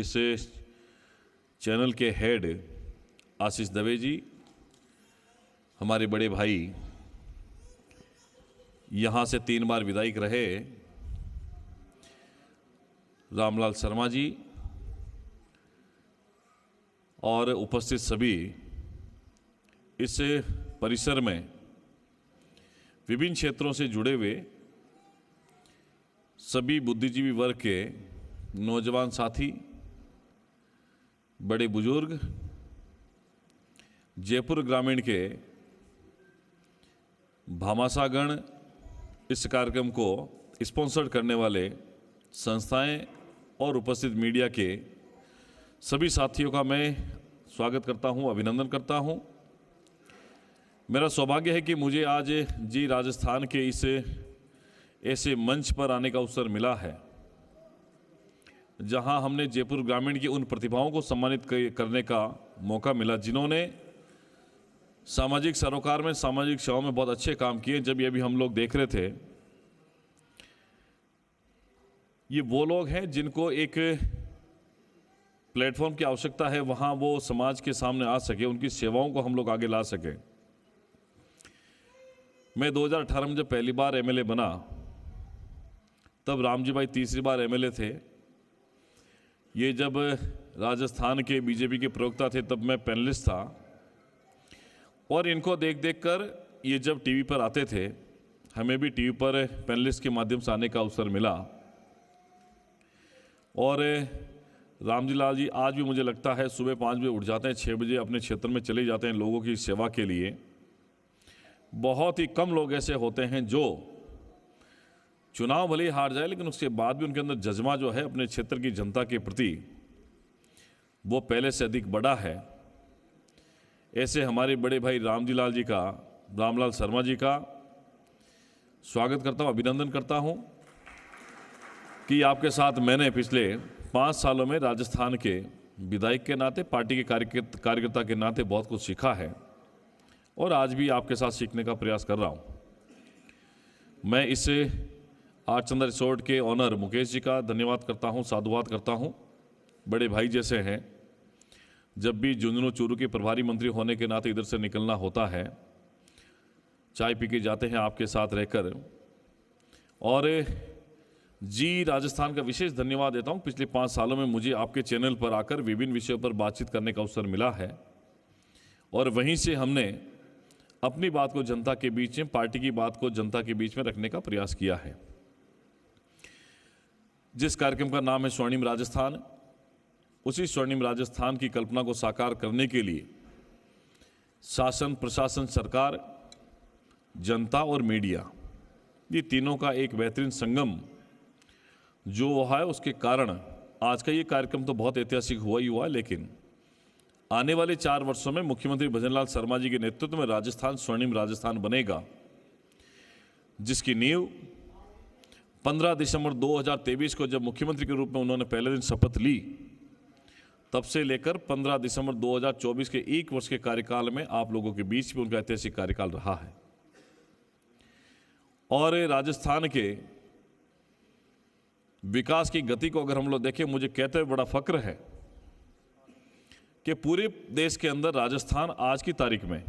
इस चैनल के हेड आशीष दवे जी, हमारे बड़े भाई, यहाँ से 3 बार विधायक रहे रामलाल शर्मा जी, और उपस्थित सभी इस परिसर में विभिन्न क्षेत्रों से जुड़े हुए सभी बुद्धिजीवी वर्ग के नौजवान साथी, बड़े बुजुर्ग, जयपुर ग्रामीण के भामाशाहगण, इस कार्यक्रम को स्पॉन्सर करने वाले संस्थाएं और उपस्थित मीडिया के सभी साथियों का मैं स्वागत करता हूं, अभिनंदन करता हूं। मेरा सौभाग्य है कि मुझे आज जी राजस्थान के इस ऐसे मंच पर आने का अवसर मिला है जहां हमने जयपुर ग्रामीण की उन प्रतिभाओं को सम्मानित करने का मौका मिला जिन्होंने सामाजिक सरोकार में, सामाजिक सेवाओं में बहुत अच्छे काम किए। जब ये भी हम लोग देख रहे थे, ये वो लोग हैं जिनको एक प्लेटफॉर्म की आवश्यकता है, वहां वो समाज के सामने आ सके, उनकी सेवाओं को हम लोग आगे ला सके। मैं 2018 में जब पहली बार एमएलए बना, तब रामजी भाई तीसरी बार एमएलए थे। ये जब राजस्थान के बीजेपी के प्रवक्ता थे, तब मैं पैनलिस्ट था। और इनको देख देख कर ये जब टीवी पर आते थे, हमें भी टीवी पर पैनलिस्ट के माध्यम से आने का अवसर मिला। और रामजी लाल जी आज भी मुझे लगता है सुबह 5 बजे उठ जाते हैं, 6 बजे अपने क्षेत्र में चले जाते हैं लोगों की सेवा के लिए। बहुत ही कम लोग ऐसे होते हैं जो चुनाव भले ही हार जाए, लेकिन उसके बाद भी उनके अंदर जज्बा जो है अपने क्षेत्र की जनता के प्रति, वो पहले से अधिक बड़ा है। ऐसे हमारे बड़े भाई रामजी लाल जी का, रामलाल शर्मा जी का स्वागत करता हूँ, अभिनंदन करता हूँ कि आपके साथ मैंने पिछले 5 सालों में राजस्थान के विधायक के नाते, पार्टी के कार्यकर्ता के नाते बहुत कुछ सीखा है और आज भी आपके साथ सीखने का प्रयास कर रहा हूँ। मैं इस आर चंद्र रिसोर्ट के ऑनर मुकेश जी का धन्यवाद करता हूँ, साधुवाद करता हूँ। बड़े भाई जैसे हैं। जब भी झुंझुनू चूरू के प्रभारी मंत्री होने के नाते इधर से निकलना होता है, चाय पी के जाते हैं आपके साथ रहकर। और जी राजस्थान का विशेष धन्यवाद देता हूँ। पिछले 5 सालों में मुझे आपके चैनल पर आकर विभिन्न विषयों पर बातचीत करने का अवसर मिला है और वहीं से हमने अपनी बात को जनता के बीच में, पार्टी की बात को जनता के बीच में रखने का प्रयास किया है। जिस कार्यक्रम का नाम है स्वर्णिम राजस्थान, उसी स्वर्णिम राजस्थान की कल्पना को साकार करने के लिए शासन, प्रशासन, सरकार, जनता और मीडिया, ये तीनों का एक बेहतरीन संगम जो है, उसके कारण आज का ये कार्यक्रम तो बहुत ऐतिहासिक हुआ ही हुआ, लेकिन आने वाले 4 वर्षों में मुख्यमंत्री भजनलाल शर्मा जी के नेतृत्व में राजस्थान स्वर्णिम राजस्थान बनेगा, जिसकी नींव 15 दिसंबर 2023 को जब मुख्यमंत्री के रूप में उन्होंने पहले दिन शपथ ली, तब से लेकर 15 दिसंबर 2024 के 1 वर्ष के कार्यकाल में आप लोगों के बीच में उनका ऐतिहासिक कार्यकाल रहा है। और राजस्थान के विकास की गति को अगर हम लोग देखें, मुझे कहते हुए बड़ा फक्र है कि पूरे देश के अंदर राजस्थान आज की तारीख में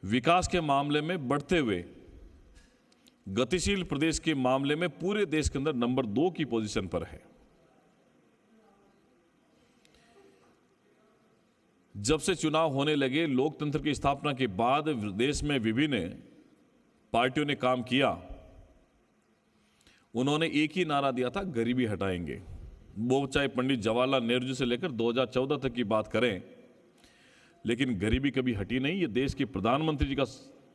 विकास के मामले में बढ़ते हुए गतिशील प्रदेश के मामले में पूरे देश के अंदर नंबर 2 की पोजीशन पर है। जब से चुनाव होने लगे, लोकतंत्र की स्थापना के बाद देश में विभिन्न पार्टियों ने काम किया। उन्होंने एक ही नारा दिया था, गरीबी हटाएंगे। वो चाहे पंडित जवाहरलाल नेहरू जी से लेकर 2014 तक की बात करें, लेकिन गरीबी कभी हटी नहीं। ये देश के प्रधानमंत्री जी का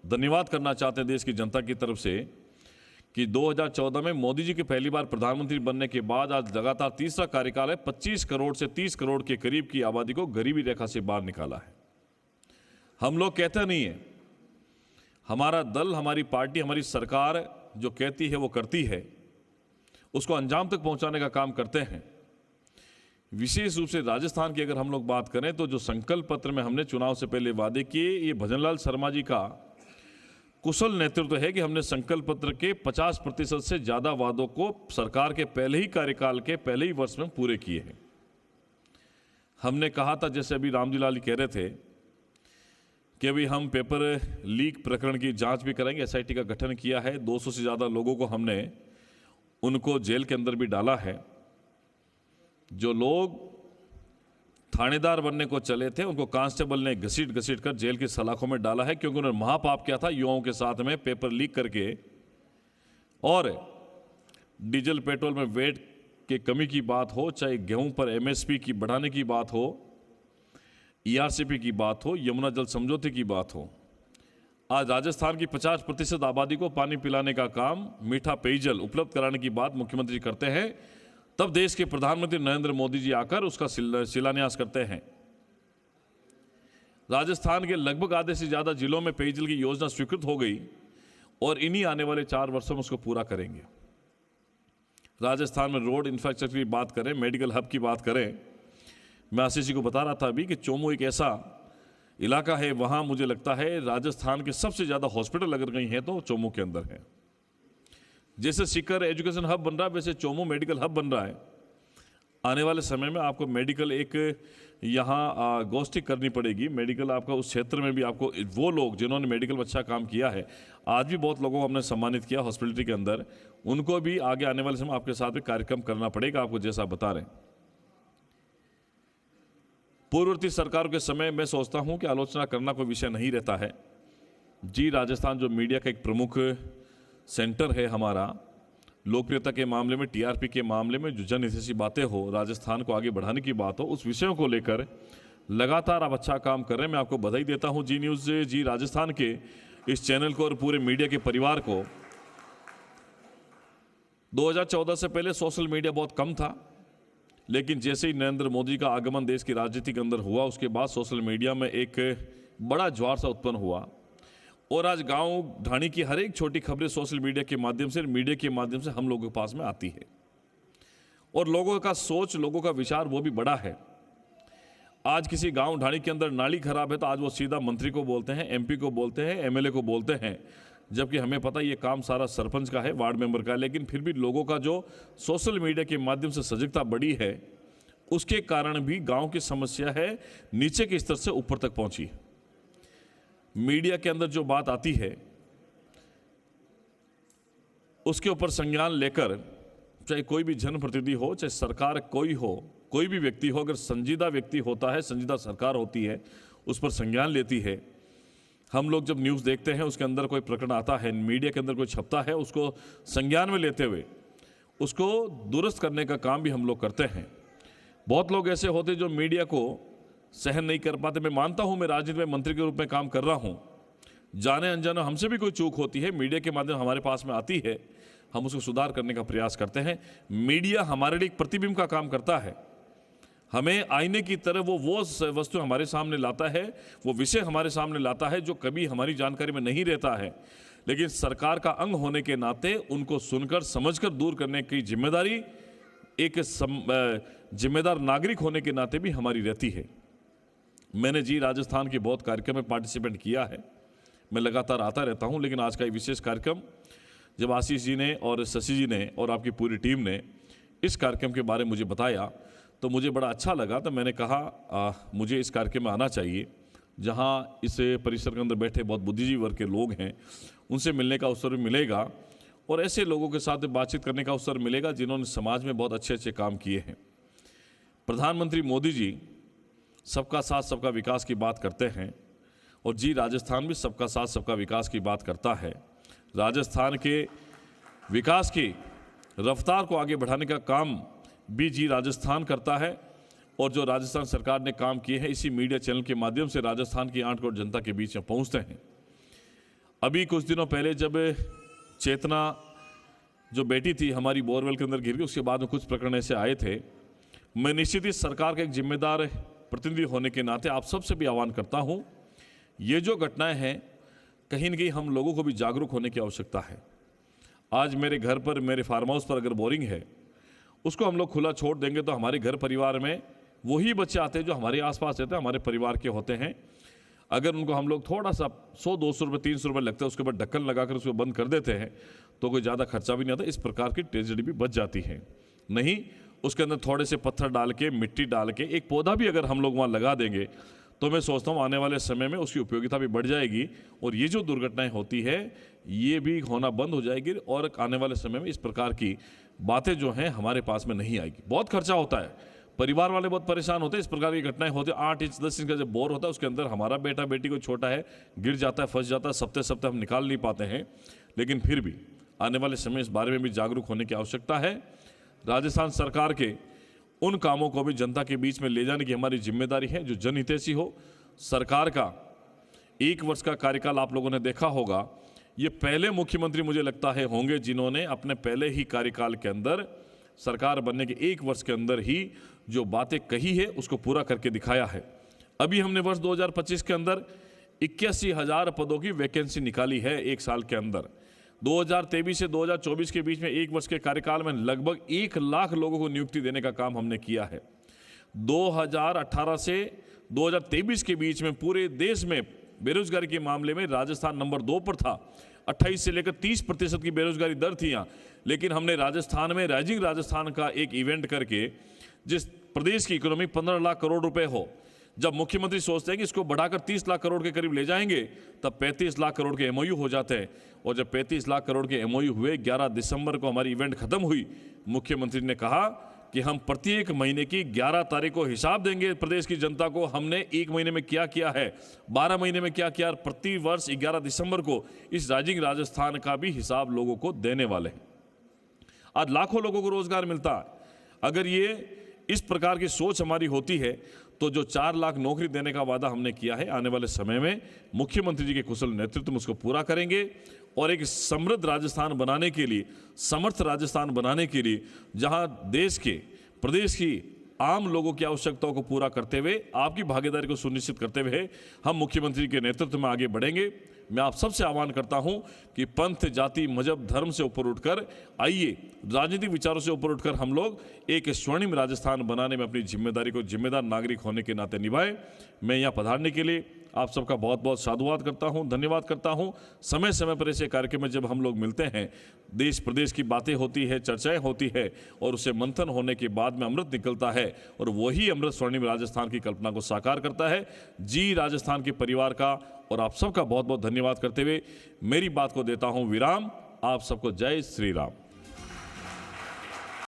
धन्यवाद करना चाहते हैं देश की जनता की तरफ से कि 2014 में मोदी जी के पहली बार प्रधानमंत्री बनने के बाद आज लगातार तीसरा कार्यकाल है, 25 करोड़ से 30 करोड़ के करीब की आबादी को गरीबी रेखा से बाहर निकाला है। हम लोग कहते नहीं है, हमारा दल, हमारी पार्टी, हमारी सरकार जो कहती है वो करती है, उसको अंजाम तक पहुंचाने का काम करते हैं। विशेष रूप से राजस्थान की अगर हम लोग बात करें तो जो संकल्प पत्र में हमने चुनाव से पहले वादे किए, ये भजनलाल शर्मा जी का कुशल नेतृत्व है कि हमने संकल्प पत्र के 50% से ज़्यादा वादों को सरकार के पहले ही कार्यकाल के पहले ही वर्ष में पूरे किए हैं। हमने कहा था, जैसे अभी रामजी लाल कह रहे थे, कि अभी हम पेपर लीक प्रकरण की जांच भी करेंगे। एसआईटी का गठन किया है। 200 से ज़्यादा लोगों को हमने उनको जेल के अंदर भी डाला है। जो लोग थानेदार बनने को चले थे उनको कांस्टेबल ने घसीट घसीट कर जेल की सलाखों में डाला है, क्योंकि उन्होंने महापाप किया था युवाओं के साथ में पेपर लीक करके। और डीजल पेट्रोल में वेट की कमी की बात हो, चाहे गेहूं पर एमएसपी की बढ़ाने की बात हो, ईआरसीपी की बात हो, यमुना जल समझौते की बात हो, आज राजस्थान की 50% आबादी को पानी पिलाने का काम, मीठा पेयजल उपलब्ध कराने की बात मुख्यमंत्री करते हैं, तब देश के प्रधानमंत्री नरेंद्र मोदी जी आकर उसका शिलान्यास करते हैं। राजस्थान के लगभग आधे से ज़्यादा जिलों में पेयजल की योजना स्वीकृत हो गई और इन्हीं आने वाले 4 वर्षों में उसको पूरा करेंगे। राजस्थान में रोड इंफ्रास्ट्रक्चर की बात करें, मेडिकल हब की बात करें, मैं आशीष जी को बता रहा था अभी कि चोमू एक ऐसा इलाका है, वहाँ मुझे लगता है राजस्थान के सबसे ज़्यादा हॉस्पिटल अगर कहीं है तो चोमू के अंदर है। जैसे सीकर एजुकेशन हब बन रहा है, वैसे चोमू मेडिकल हब बन रहा है। आने वाले समय में आपको मेडिकल एक यहाँ गोष्ठी करनी पड़ेगी। मेडिकल आपका उस क्षेत्र में भी आपको वो लोग जिन्होंने मेडिकल में अच्छा काम किया है, आज भी बहुत लोगों को हमने सम्मानित किया हॉस्पिटलिटी के अंदर, उनको भी आगे आने वाले समय आपके साथ भी कार्यक्रम करना पड़ेगा आपको, जैसा आप बता रहे हैं। पूर्ववर्ती सरकारों के समय मैं सोचता हूँ कि आलोचना करना कोई विषय नहीं रहता है। जी राजस्थान जो मीडिया का एक प्रमुख सेंटर है हमारा, लोकप्रियता के मामले में, टीआरपी के मामले में जो जनहितैषी बातें हो, राजस्थान को आगे बढ़ाने की बात हो, उस विषयों को लेकर लगातार आप अच्छा काम कर रहे हैं। मैं आपको बधाई देता हूं जी न्यूज़, जी राजस्थान के इस चैनल को और पूरे मीडिया के परिवार को। 2014 से पहले सोशल मीडिया बहुत कम था, लेकिन जैसे ही नरेंद्र मोदी का आगमन देश की राजनीति के अंदर हुआ, उसके बाद सोशल मीडिया में एक बड़ा ज्वार सा उत्पन्न हुआ और आज गांव ढाणी की हर एक छोटी खबरें सोशल मीडिया के माध्यम से, मीडिया के माध्यम से हम लोगों के पास में आती है और लोगों का सोच, लोगों का विचार वो भी बड़ा है। आज किसी गांव ढाणी के अंदर नाली खराब है तो आज वो सीधा मंत्री को बोलते हैं, एमपी को बोलते हैं, एमएलए को बोलते हैं, जबकि हमें पता ये काम सारा सरपंच का है, वार्ड मेंबर का है। लेकिन फिर भी लोगों का जो सोशल मीडिया के माध्यम से सजगता बढ़ी है, उसके कारण भी गाँव की समस्या है नीचे के स्तर से ऊपर तक पहुँची। मीडिया के अंदर जो बात आती है उसके ऊपर संज्ञान लेकर, चाहे कोई भी जनप्रतिनिधि हो, चाहे सरकार कोई हो, कोई भी व्यक्ति हो, अगर संजीदा व्यक्ति होता है, संजीदा सरकार होती है, उस पर संज्ञान लेती है। हम लोग जब न्यूज़ देखते हैं, उसके अंदर कोई प्रकरण आता है, मीडिया के अंदर कोई छपता है, उसको संज्ञान में लेते हुए उसको दुरुस्त करने का काम भी हम लोग करते हैं। बहुत लोग ऐसे होते जो मीडिया को सहन नहीं कर पाते। मैं मानता हूं, मैं राजनीति में मंत्री के रूप में काम कर रहा हूं, जाने अनजाने हमसे भी कोई चूक होती है, मीडिया के माध्यम हमारे पास में आती है, हम उसको सुधार करने का प्रयास करते हैं। मीडिया हमारे लिए एक प्रतिबिंब का काम करता है, हमें आईने की तरह वो वस्तु हमारे सामने लाता है, वो विषय हमारे सामने लाता है जो कभी हमारी जानकारी में नहीं रहता है, लेकिन सरकार का अंग होने के नाते उनको सुनकर समझकर दूर करने की जिम्मेदारी एक जिम्मेदार नागरिक होने के नाते भी हमारी रहती है। मैंने जी राजस्थान के बहुत कार्यक्रम में पार्टिसिपेट किया है, मैं लगातार आता रहता हूं, लेकिन आज का ये विशेष कार्यक्रम जब आशीष जी ने और शशि जी ने और आपकी पूरी टीम ने इस कार्यक्रम के बारे में मुझे बताया तो मुझे बड़ा अच्छा लगा। तो मैंने कहा मुझे इस कार्यक्रम में आना चाहिए, जहां इस परिसर के अंदर बैठे बहुत बुद्धिजीवी वर्ग के लोग हैं, उनसे मिलने का अवसर भी मिलेगा और ऐसे लोगों के साथ बातचीत करने का अवसर मिलेगा जिन्होंने समाज में बहुत अच्छे अच्छे काम किए हैं। प्रधानमंत्री मोदी जी सबका साथ सबका विकास की बात करते हैं और जी राजस्थान भी सबका साथ सबका विकास की बात करता है। राजस्थान के विकास की रफ्तार को आगे बढ़ाने का काम भी जी राजस्थान करता है और जो राजस्थान सरकार ने काम किए हैं इसी मीडिया चैनल के माध्यम से राजस्थान की 8 करोड़ जनता के बीच में पहुंचते हैं। अभी कुछ दिनों पहले जब चेतना जो बेटी थी हमारी बोरवेल के अंदर गिर गई, उसके बाद में कुछ प्रकरण ऐसे आए थे। मैं निश्चित ही सरकार का एक जिम्मेदार प्रतिनिधि होने के नाते आप सबसे भी आह्वान करता हूं, ये जो घटनाएं हैं कहीं न कहीं हम लोगों को भी जागरूक होने की आवश्यकता है। आज मेरे घर पर, मेरे फार्म हाउस पर अगर बोरिंग है, उसको हम लोग खुला छोड़ देंगे तो हमारे घर परिवार में वही बच्चे आते हैं जो हमारे आसपास रहते हैं, हमारे परिवार के होते हैं। अगर उनको हम लोग थोड़ा सा 100-200 रुपये 300 रुपये लगता है, उसके बाद ढक्कन लगाकर उसको बंद कर देते हैं तो कोई ज़्यादा खर्चा भी नहीं आता। इस प्रकार की ट्रेजेडी भी बच जाती है। नहीं, उसके अंदर थोड़े से पत्थर डाल के, मिट्टी डाल के, एक पौधा भी अगर हम लोग वहाँ लगा देंगे तो मैं सोचता हूँ आने वाले समय में उसकी उपयोगिता भी बढ़ जाएगी और ये जो दुर्घटनाएं होती है ये भी होना बंद हो जाएगी और आने वाले समय में इस प्रकार की बातें जो हैं हमारे पास में नहीं आएगी। बहुत खर्चा होता है, परिवार वाले बहुत परेशान होते हैं, इस प्रकार की घटनाएं होती है। 8 इंच 10 इंच का जब बोर होता है उसके अंदर हमारा बेटा बेटी कोई छोटा है, गिर जाता है, फंस जाता है, सप्ते सप्ते हम निकाल नहीं पाते हैं। लेकिन फिर भी आने वाले समय इस बारे में भी जागरूक होने की आवश्यकता है। राजस्थान सरकार के उन कामों को भी जनता के बीच में ले जाने की हमारी जिम्मेदारी है जो जनहितैषी हो। सरकार का 1 वर्ष का कार्यकाल आप लोगों ने देखा होगा, ये पहले मुख्यमंत्री मुझे लगता है होंगे जिन्होंने अपने पहले ही कार्यकाल के अंदर, सरकार बनने के 1 वर्ष के अंदर ही जो बातें कही है उसको पूरा करके दिखाया है। अभी हमने वर्ष 2025 के अंदर 81,000 पदों की वैकेंसी निकाली है 1 साल के अंदर। 2023 से 2024 के बीच में 1 वर्ष के कार्यकाल में लगभग 1 लाख लोगों को नियुक्ति देने का काम हमने किया है। 2018 से 2023 के बीच में पूरे देश में बेरोजगारी के मामले में राजस्थान नंबर 2 पर था। 28 से लेकर 30% की बेरोजगारी दर थी यहाँ, लेकिन हमने राजस्थान में राइजिंग राजस्थान का एक इवेंट करके, जिस प्रदेश की इकोनॉमी 15 लाख करोड़ रुपए हो, जब मुख्यमंत्री सोचते हैं कि इसको बढ़ाकर 30 लाख करोड़ के करीब ले जाएंगे, तब 35 लाख करोड़ के एमओयू हो जाते हैं। और जब 35 लाख करोड़ के एमओयू हुए, 11 दिसंबर को हमारी इवेंट खत्म हुई, मुख्यमंत्री ने कहा कि हम प्रत्येक महीने की 11 तारीख को हिसाब देंगे प्रदेश की जनता को, हमने 1 महीने में क्या किया है, 12 महीने में क्या किया, प्रति वर्ष 11 दिसंबर को इस राइजिंग राजस्थान का भी हिसाब लोगों को देने वाले हैं। आज लाखों लोगों को रोजगार मिलता है। अगर ये इस प्रकार की सोच हमारी होती है तो जो 4 लाख नौकरी देने का वादा हमने किया है, आने वाले समय में मुख्यमंत्री जी के कुशल नेतृत्व में उसको पूरा करेंगे और एक समृद्ध राजस्थान बनाने के लिए, समर्थ राजस्थान बनाने के लिए, जहां देश के, प्रदेश की आम लोगों की आवश्यकताओं को पूरा करते हुए, आपकी भागीदारी को सुनिश्चित करते हुए हम मुख्यमंत्री के नेतृत्व में आगे बढ़ेंगे। मैं आप सबसे आह्वान करता हूं कि पंथ, जाति, मजहब, धर्म से ऊपर उठकर आइए, राजनीतिक विचारों से ऊपर उठकर हम लोग एक स्वर्णिम राजस्थान बनाने में अपनी जिम्मेदारी को जिम्मेदार नागरिक होने के नाते निभाएं। मैं यहाँ पधारने के लिए आप सबका बहुत बहुत साधुवाद करता हूँ, धन्यवाद करता हूँ। समय समय पर ऐसे कार्यक्रम में जब हम लोग मिलते हैं, देश प्रदेश की बातें होती है, चर्चाएं होती है और उसे मंथन होने के बाद में अमृत निकलता है और वही अमृत स्वर्णिम राजस्थान की कल्पना को साकार करता है। जी राजस्थान के परिवार का और आप सबका बहुत बहुत धन्यवाद करते हुए मेरी बात को देता हूँ विराम। आप सबको जय श्री राम।